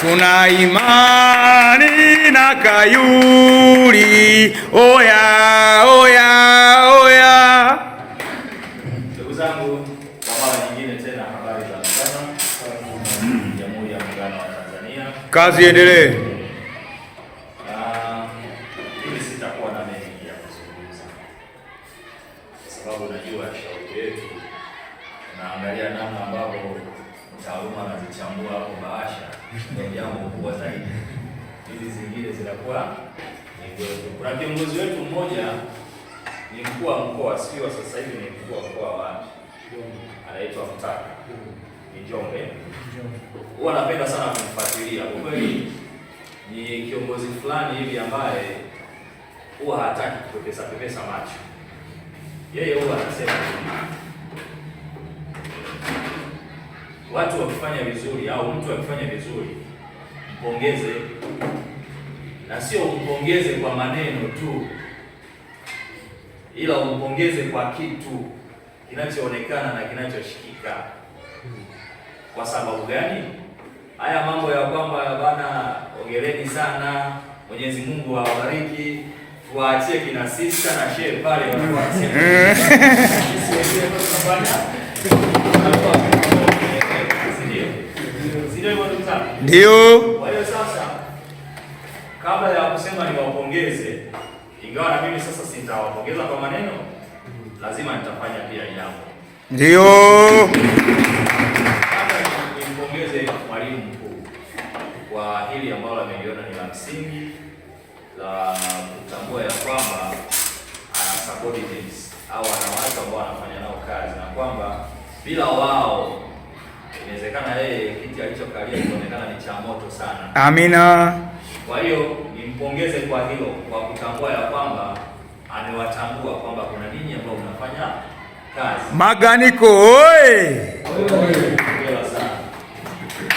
Tuna imani na Kayuli, oya oya oya. Ndugu zangu, kwa mara nyingine tena, habari za mchana. Jamhuri ya Muungano wa Tanzania, kazi endelee. Mimi sitakuwa na mengi ya kuzungumza kwa sababu najua shauku yetu, naangalia namna ambavyo mtaaluma anazichambua hapo bahasha, ndio jambo kubwa zaidi. Hizi zingine zinakuwa ni ndogo. Kuna kiongozi wetu mmoja ni mkuu wa mkoa, sio sasa hivi ni mkuu wa mkoa wa anaitwa Mtaka, ni Njombe. Huwa napenda sana kumfuatilia. Kwa kweli ni kiongozi fulani hivi ambaye huwa hataki kupepesa macho. Yeye huwa anasema watu wakifanya vizuri au mtu akifanya vizuri mpongeze, na sio umpongeze kwa maneno tu, ila umpongeze kwa kitu kinachoonekana na kinachoshikika. Kwa sababu gani? Haya mambo ya kwamba bana, ongeleni sana, Mwenyezi Mungu awabariki, tuachie kina sista na shehe pale wanasema ndio. Kwa hiyo sasa, kabla ya kusema niwapongeze, ingawa na mimi sasa sitawapongeza kwa maneno, lazima nitafanya pia jambo. Ndio. Nimpongeze mwalimu mkuu kwa hili ambalo ameliona ni la msingi la kutambua ya kwamba ana subordinates au ana watu ambao wanafanya nao kazi, na kwamba bila wao inawezekana yeye kiti alichokalia kionekana ni cha moto sana. Amina. Kwa hiyo nimpongeze kwa hilo, kwa kutambua ya kwamba amewatambua kwamba kuna ninyi ambao mnafanya kazi. Maganiko oye!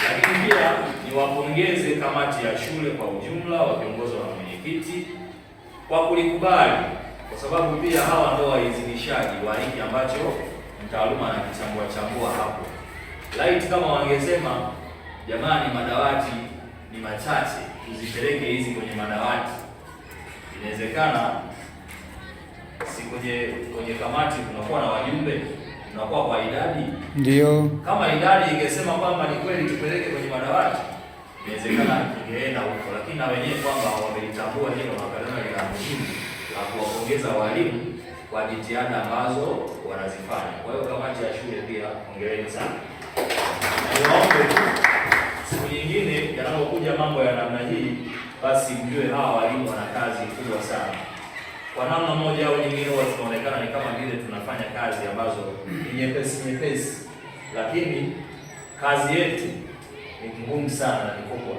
Lakini pia niwapongeze kamati ya shule kwa ujumla wakiongozwa na mwenyekiti kwa kulikubali, kwa sababu pia hawa ndio waidhinishaji wa hiki ambacho mtaaluma anakichambua hapo. Laiti kama wangesema jamani, madawati ni machache, tuzipeleke hizi kwenye madawati, inawezekana si kwenye kamati tunakuwa na wajumbe, tunakuwa kwa idadi. Ndio. Kama idadi ingesema kwamba ni kweli tupeleke kwenye madawati, inawezekana ingeenda huko, lakini na wenyewe kwamba wamelitambua hilo na wakaona ni la muhimu la kuwapongeza walimu kwa jitihada ambazo wanazifanya. Kwa hiyo kamati ya shule pia hongereni sana. Niwaombe siku nyingine yanapokuja mambo ya namna hii, basi mjue hawa walimu wana kazi kubwa sana. Kwa namna moja au nyingine huwa tunaonekana ni kama vile tunafanya kazi ambazo ni nyepesi, lakini kazi yetu ni ngumu sana na ni kubwa.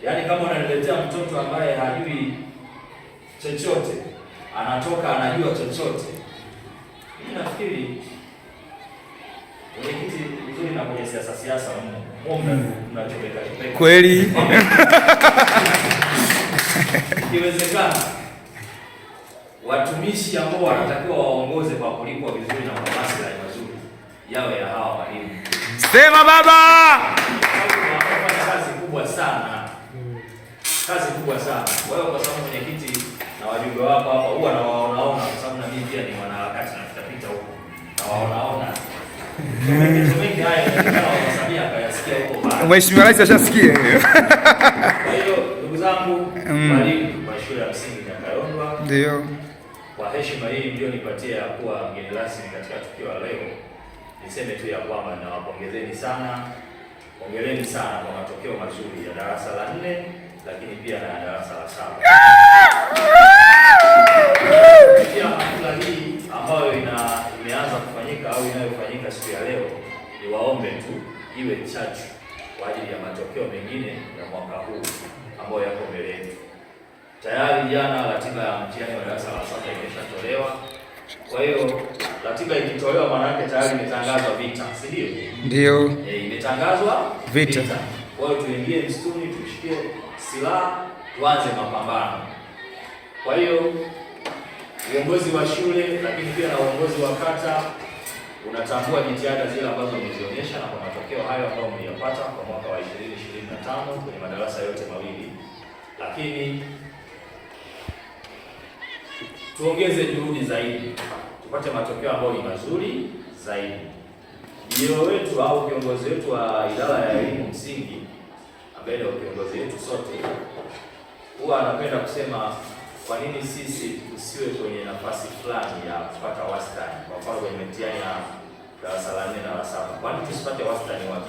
Yaani kama unaniletea mtoto ambaye hajui chochote, anatoka anajua chochote, mimi nafikiri mwenyekiti vizuri na kwenye siasa mnachopeka kweli. Ikiwezekana watumishi ambao wanatakiwa waongoze kwa kulipwa vizuri na kwa maslahi mazuri yawe ya hawa walimu. Sema baba. Kazi kubwa sana. Kazi kubwa sana. Kwa hiyo kwa sababu mwenyekiti na wajumbe wako hapa huwa na waona, kwa sababu na mimi pia ni mwanaharakati na tutapita huko na waona. Mengi haya kama wasabia akayasikia huko bado. Mheshimiwa Rais ashasikia. Kwa hiyo ndugu zangu, walimu wa shule ya msingi Nyakayondwa, ndio, kwa heshima hii ndio nipatie ya kuwa mgeni rasmi katika tukio la leo, niseme tu ya kwamba nawapongezeni sana. Hongereni sana kwa matokeo mazuri ya darasa la 4 lakini pia na darasa la 7. Pia hafla hii ambayo imeanza kufanyika au inayofanyika siku ya leo, niwaombe tu iwe chachu kwa ajili ya matokeo mengine ya mwaka huu ambayo yako mbele yetu. Tayari jana ratiba ya mtihani wa darasa la 7 imeshatolewa. Kwa hiyo ratiba ikitolewa, maana yake tayari imetangazwa vita, si ndio? Ndio. Imetangazwa vita. Kwa hiyo tuingie msituni, tushikie silaha, tuanze mapambano. Kwa hiyo uongozi wa shule lakini pia na uongozi wa kata unatambua jitihada zile ambazo mmezionyesha na kwa matokeo hayo ambayo mliyapata kwa mwaka wa 2025 1500 kwenye madarasa yote mawili, lakini tuongeze juhudi zaidi tupate matokeo ambayo ni mazuri zaidi. Ndio wetu au kiongozi wetu wa idara ya elimu msingi ambaye ndio kiongozi wetu sote huwa anapenda kusema kwa nini sisi tusiwe kwenye nafasi fulani ya kupata wastani. Kwa mfano kwenye mtihani ya darasa la 4 na la 7, kwa nini tusipate wastani wa B?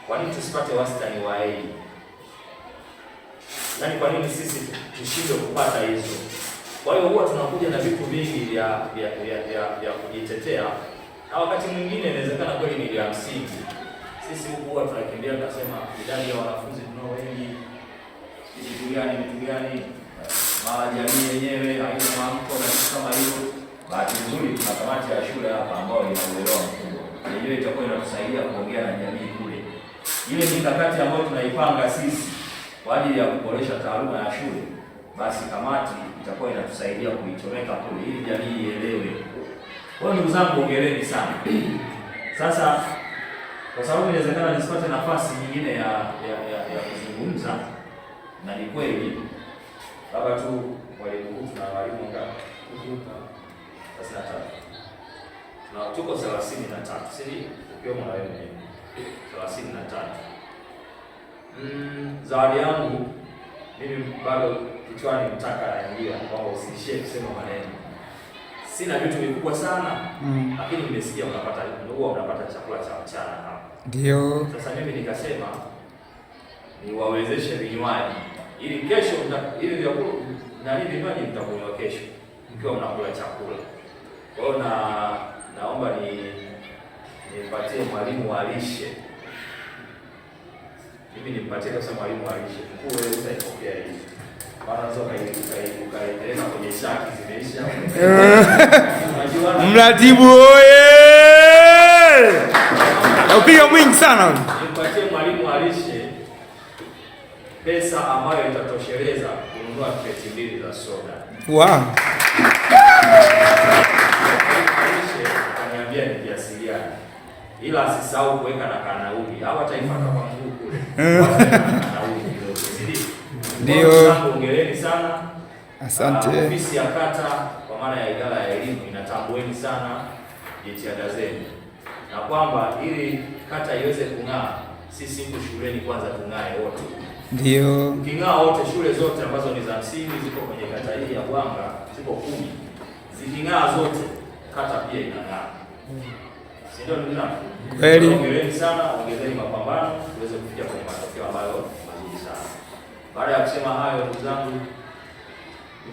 Kwa nini tusipate wastani wa A? Yaani kwa nini sisi tushindwe kupata hizo? Kwa hiyo huwa tunakuja na vitu vingi vya kujitetea, na wakati mwingine inawezekana kweli ni vya msingi. Sisi huku huwa tunakimbia tunasema idadi ya wanafunzi tunao wengi, vitu gani, mara jamii yenyewe haina mwamko na kitu kama hiyo. Bahati nzuri tuna kamati ya shule hapa ambayo ina uelewa mkubwa, yenyewe itakuwa inatusaidia kuongea na jamii kule. Ile mikakati ambayo tunaipanga sisi kwa ajili ya kuboresha taaluma ya shule, basi kamati itakuwa inatusaidia kuichomeka kule ili jamii ielewe. Kwa hiyo ndugu zangu, hongereni sana. Sasa kwa sababu inawezekana nisipate nafasi nyingine ya kuzungumza, na ni kweli labda tu walimu na walimu ngapi? Na tuko 33, sisi ukiwemo na wewe 33. Zawadi yangu mimi bado kichwani mtaka naingia kwamba usiishie kusema maneno. Sina vitu vikubwa sana, lakini nimesikia unapata chakula cha mchana hapa. Ndio. Sasa mimi nikasema niwawezeshe vinywaji ili kesho ili vyakula na nini vinywaji mtakunywa kesho mkiwa mnakula chakula. Kwa hiyo naomba nimpatie mwalimu wa lishe. Mimi nimpatie kwa sababu mwalimu wa lishe. Mkuu wewe utaipokea hii. Maana zoka ukaipeleka kwenye shaki zimeisha. Mratibu oye! Upiga mwingi sana. Nipatie mwalimu wa lishe pesa ambayo itatosheleza kununua kreti 2 za soda. Wow. Kaniambia ni kiasi gani. Ila asisahau kuweka na kanauli. Hawa taifa kama mguu kule. Kanauli kidogo. Ndio. Hongereni sana. Asante. Ofisi ya kata kwa maana ya idara ya elimu inatambueni sana jitihada zenu, na kwamba ili kata iweze kung'aa, sisi huko shuleni kwanza tung'ae wote. Ndio. Uking'aa wote, shule zote ambazo ni za msingi ziko kwenye kata hii ya Bwanga ziko 10. Ziking'aa zote, kata pia inang'aa. Si ndio ndugu zangu? Kweli. Hongereni sana, ongezeni mapambano tuweze kufikia kwenye matokeo ambayo mazuri sana. Baada ya kusema hayo, ndugu zangu,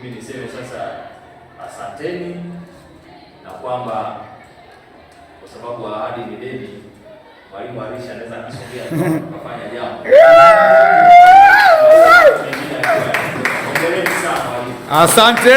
mimi niseme sasa asanteni, na kwamba kwa sababu ahadi ni deni, mwalimu Arisha anaweza kusogea kufanya jambo. Asante.